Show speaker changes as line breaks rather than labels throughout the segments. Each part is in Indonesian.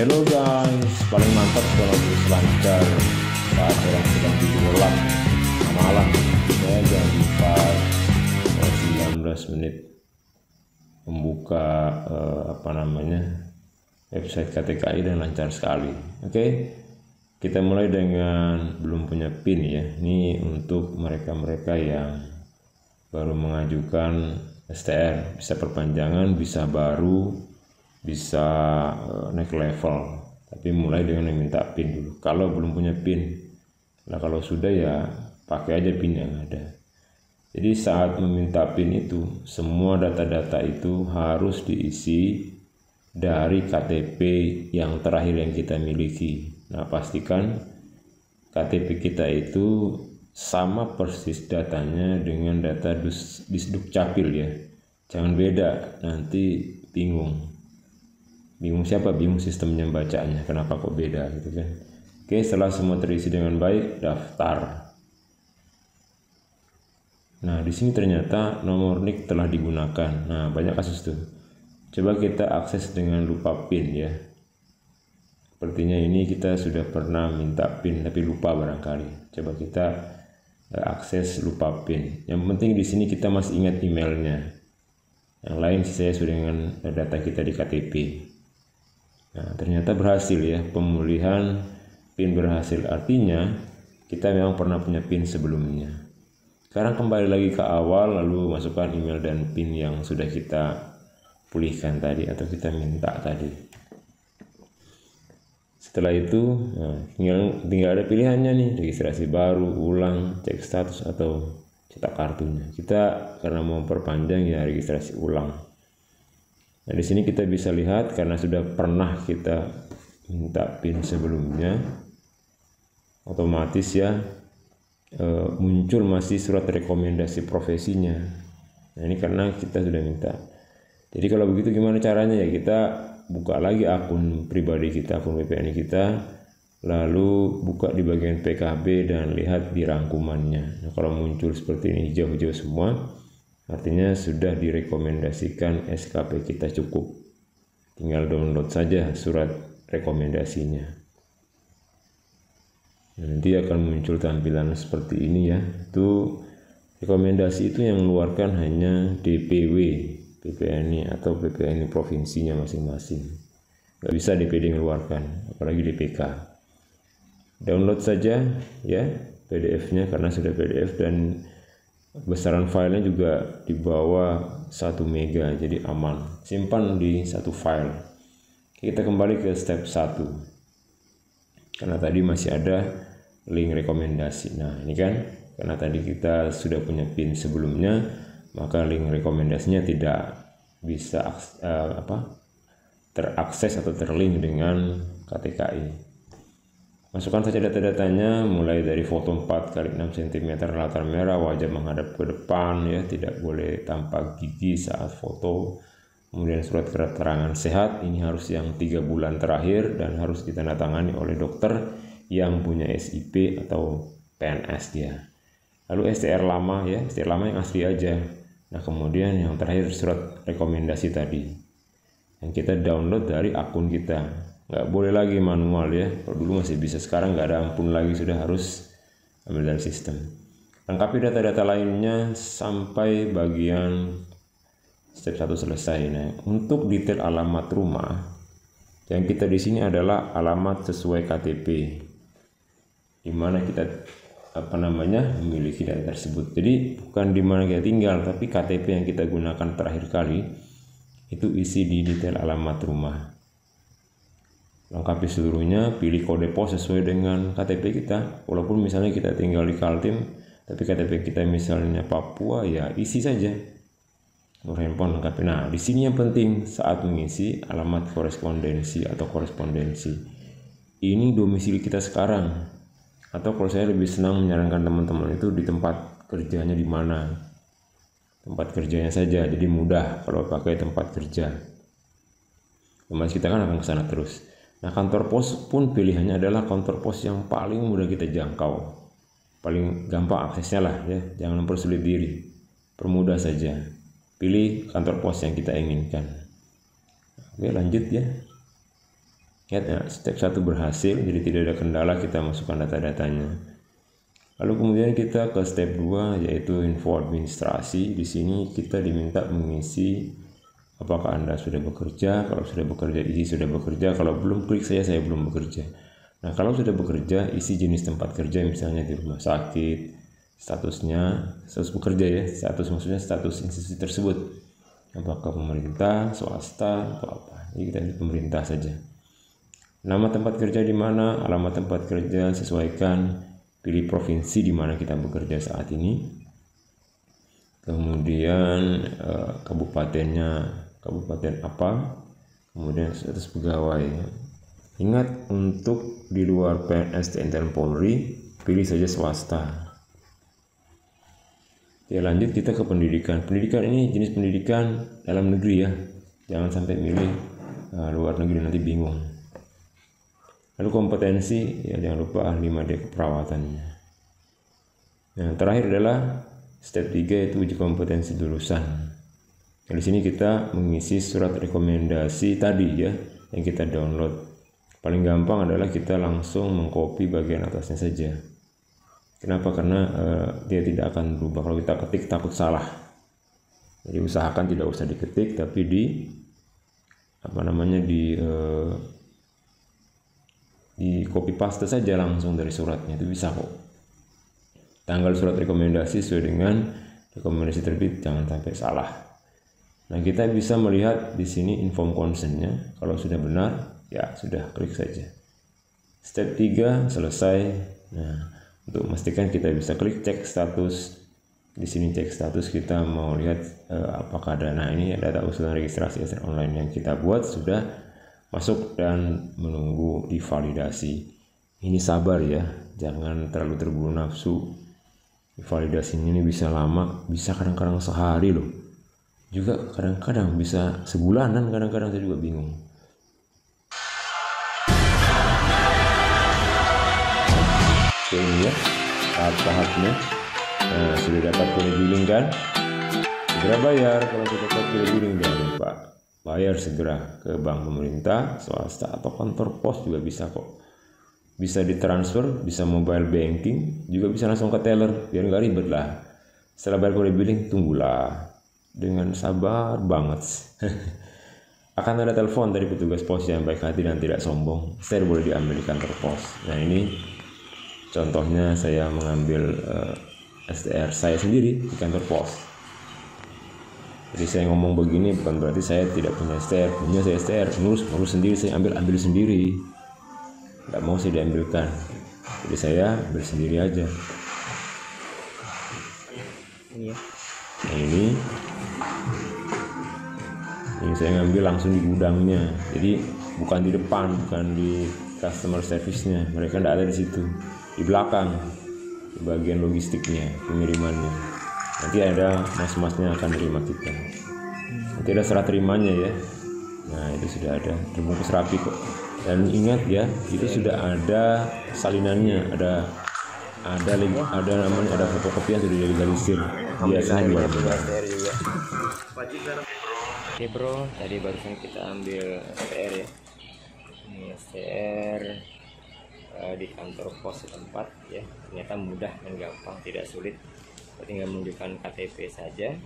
Hello guys, paling mantap kalau bisa lancar saat orang sedang tidur lelap malam. Saya jam 4 19 menit membuka website KTKI dan lancar sekali. Oke, kita mulai dengan belum punya PIN ya. Ini untuk mereka-mereka yang baru mengajukan STR, bisa perpanjangan, bisa baru, bisa naik level, tapi mulai dengan meminta PIN dulu kalau belum punya PIN. Nah kalau sudah ya pakai aja PIN yang ada. Jadi saat meminta PIN itu semua data-data itu harus diisi dari KTP yang terakhir yang kita miliki. Nah pastikan KTP kita itu sama persis datanya dengan data Disduk Capil ya, jangan beda, nanti bingung siapa, bingung sistemnya bacanya, kenapa kok beda gitu kan. Oke, setelah semua terisi dengan baik, daftar. Nah di sini ternyata nomor NIK telah digunakan. Nah banyak kasus tuh, coba kita akses dengan lupa PIN ya. Sepertinya ini kita sudah pernah minta PIN tapi lupa barangkali. Coba kita akses lupa PIN. Yang penting di sini kita masih ingat emailnya. Yang lain sih saya sudah dengan data kita di KTP. Nah, ternyata berhasil ya, pemulihan PIN berhasil. Artinya kita memang pernah punya PIN sebelumnya. Sekarang kembali lagi ke awal, lalu masukkan email dan PIN yang sudah kita pulihkan tadi atau kita minta tadi. Setelah itu tinggal ada pilihannya nih, registrasi baru, ulang, cek status atau cetak kartunya. Kita karena mau perpanjang ya registrasi ulang. Nah di sini kita bisa lihat karena sudah pernah kita minta PIN sebelumnya, otomatis ya muncul masih surat rekomendasi profesinya. Nah ini karena kita sudah minta. Jadi kalau begitu gimana caranya ya, kita buka lagi akun pribadi kita, akun BPNI kita, lalu buka di bagian PKB dan lihat di rangkumannya. Nah kalau muncul seperti ini hijau-hijau semua, artinya sudah direkomendasikan SKP kita cukup. Tinggal download saja surat rekomendasinya. Nanti akan muncul tampilan seperti ini ya. Itu rekomendasi itu yang mengeluarkan hanya DPW BPNI atau BPNI provinsinya masing-masing. Nggak bisa DPD mengeluarkan, apalagi DPK. Download saja ya PDF-nya karena sudah PDF, dan besaran filenya juga di bawah 1 mega, jadi aman. Simpan di satu file. Kita kembali ke step 1. Karena tadi masih ada link rekomendasi. Nah, ini kan karena tadi kita sudah punya PIN sebelumnya, maka link rekomendasinya tidak bisa terakses atau terlink dengan KTKI. Masukkan saja data-datanya, mulai dari foto 4x6 cm latar merah, wajah menghadap ke depan ya, tidak boleh tampak gigi saat foto. Kemudian surat keterangan sehat, ini harus yang 3 bulan terakhir dan harus ditandatangani oleh dokter yang punya SIP atau PNS dia. Lalu STR lama ya, STR lama yang asli aja. Nah kemudian yang terakhir surat rekomendasi tadi yang kita download dari akun kita. Nggak boleh lagi manual ya, kalau dulu masih bisa, sekarang nggak ada ampun lagi, sudah harus ambil dari sistem. Lengkapi data-data lainnya sampai bagian step 1 selesai. Nah untuk detail alamat rumah yang kita di sini adalah alamat sesuai KTP, di mana kita memiliki data tersebut. Jadi bukan di mana kita tinggal, tapi KTP yang kita gunakan terakhir kali itu isi di detail alamat rumah. Lengkapi seluruhnya, pilih kode pos sesuai dengan KTP kita. Walaupun misalnya kita tinggal di Kaltim, tapi KTP kita misalnya Papua, ya isi saja. Nomor handphone lengkapi. Nah, di sini yang penting saat mengisi alamat korespondensi atau korespondensi. Ini domisili kita sekarang. Atau kalau saya lebih senang menyarankan teman-teman itu di tempat kerjanya di mana. Tempat kerjanya saja, jadi mudah kalau pakai tempat kerja. Otomatis kita kan akan ke sana terus. Nah, kantor pos pun pilihannya adalah kantor pos yang paling mudah kita jangkau. Paling gampang aksesnya lah ya, jangan mempersulit diri. Permudah saja. Pilih kantor pos yang kita inginkan. Oke, lanjut ya. Lihat ya, step 1 berhasil, jadi tidak ada kendala, kita masukkan data-datanya. Lalu kemudian kita ke step 2 yaitu info administrasi. Di sini kita diminta mengisi apakah Anda sudah bekerja. Kalau sudah bekerja, isi sudah bekerja. Kalau belum, klik saya belum bekerja. Nah, kalau sudah bekerja, isi jenis tempat kerja, misalnya di rumah sakit, statusnya, status bekerja ya, status maksudnya status institusi tersebut. Apakah pemerintah, swasta, atau apa. Jadi kita di pemerintah saja. Nama tempat kerja di mana, alamat tempat kerja sesuaikan, pilih provinsi di mana kita bekerja saat ini. Kemudian kabupatennya, kabupaten apa, kemudian status pegawai. Ingat, untuk di luar PNS, TNI, dan Polri, pilih saja swasta. Ya, lanjut kita ke pendidikan. Pendidikan ini jenis pendidikan dalam negeri ya, jangan sampai milih luar negeri, nanti bingung. Lalu kompetensi, ya jangan lupa 5D keperawatannya. Nah, terakhir adalah step 3 yaitu uji kompetensi lulusan. Nah, di sini kita mengisi surat rekomendasi tadi ya yang kita download. Paling gampang adalah kita langsung mengcopy bagian atasnya saja. Kenapa? Karena dia tidak akan berubah. Kalau kita ketik takut salah. Jadi usahakan tidak usah diketik, tapi di copy paste saja langsung dari suratnya, itu bisa kok. Tanggal surat rekomendasi sesuai dengan rekomendasi terbit, jangan sampai salah. Nah, kita bisa melihat di sini inform consent-nya. Kalau sudah benar, ya sudah, klik saja. Step 3 selesai. Nah, untuk memastikan kita bisa klik cek status. Di sini cek status, kita mau lihat apakah ada. Nah, ini data usulan registrasi ASN online yang kita buat sudah masuk dan menunggu divalidasi. Ini sabar ya, jangan terlalu terburu nafsu. Validasi ini bisa lama, bisa kadang-kadang sehari loh. Juga kadang-kadang bisa sebulanan, kadang-kadang saya juga bingung. Oke, ini ya tahap-tahapnya. Nah, sudah dapat kode billing kan? Segera bayar. Kalau sudah dapat kode billing, jangan lupa bayar segera ke bank pemerintah, swasta, atau kantor pos juga bisa kok. Bisa ditransfer, bisa mobile banking, juga bisa langsung ke teller, biar nggak ribet lah. Setelah bayar kode billing, tunggulah dengan sabar banget. Akan ada telepon dari petugas pos yang baik hati dan tidak sombong. Share boleh diambil di kantor pos. Nah, ini contohnya saya mengambil STR saya sendiri di kantor pos. Jadi saya ngomong begini bukan berarti saya tidak punya STR, punya saya STR, ngurus sendiri, saya ambil sendiri, nggak mau saya diambilkan, jadi saya ambil sendiri aja. Nah, ini saya ngambil langsung di gudangnya, jadi bukan di depan, bukan di customer service-nya, mereka nggak ada di situ, di belakang, di bagian logistiknya, pengirimannya. Nanti ada mas-masnya akan terima kita. Nanti ada serah terimanya ya. Nah, itu sudah ada, terbungkus rapi kok. Dan ingat ya, itu sudah ada salinannya, ada namanya, ada fotokopian sudah dilegalisir. Biasanya juga. Oke bro, tadi barusan kita ambil STR ya. Ini STR di kantor pos setempat ya. Ternyata mudah dan gampang, tidak sulit. Tinggal menunjukkan KTP saja,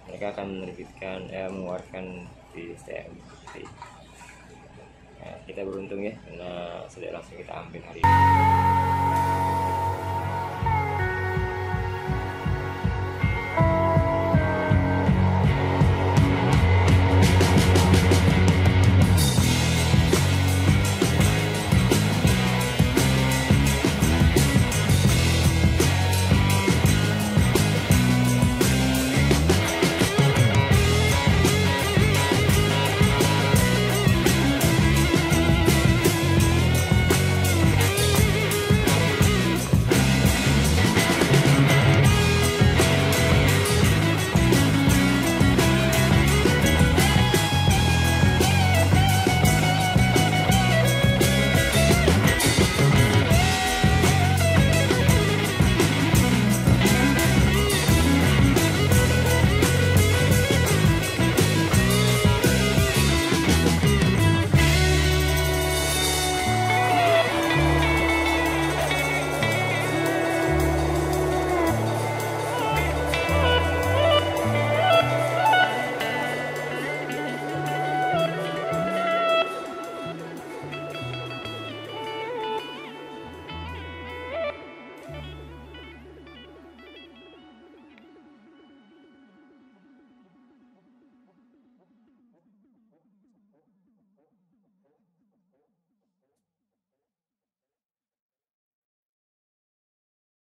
mereka akan menerbitkan mengeluarkan di STM. Nah, kita beruntung ya karena sudah langsung kita ambil hari ini.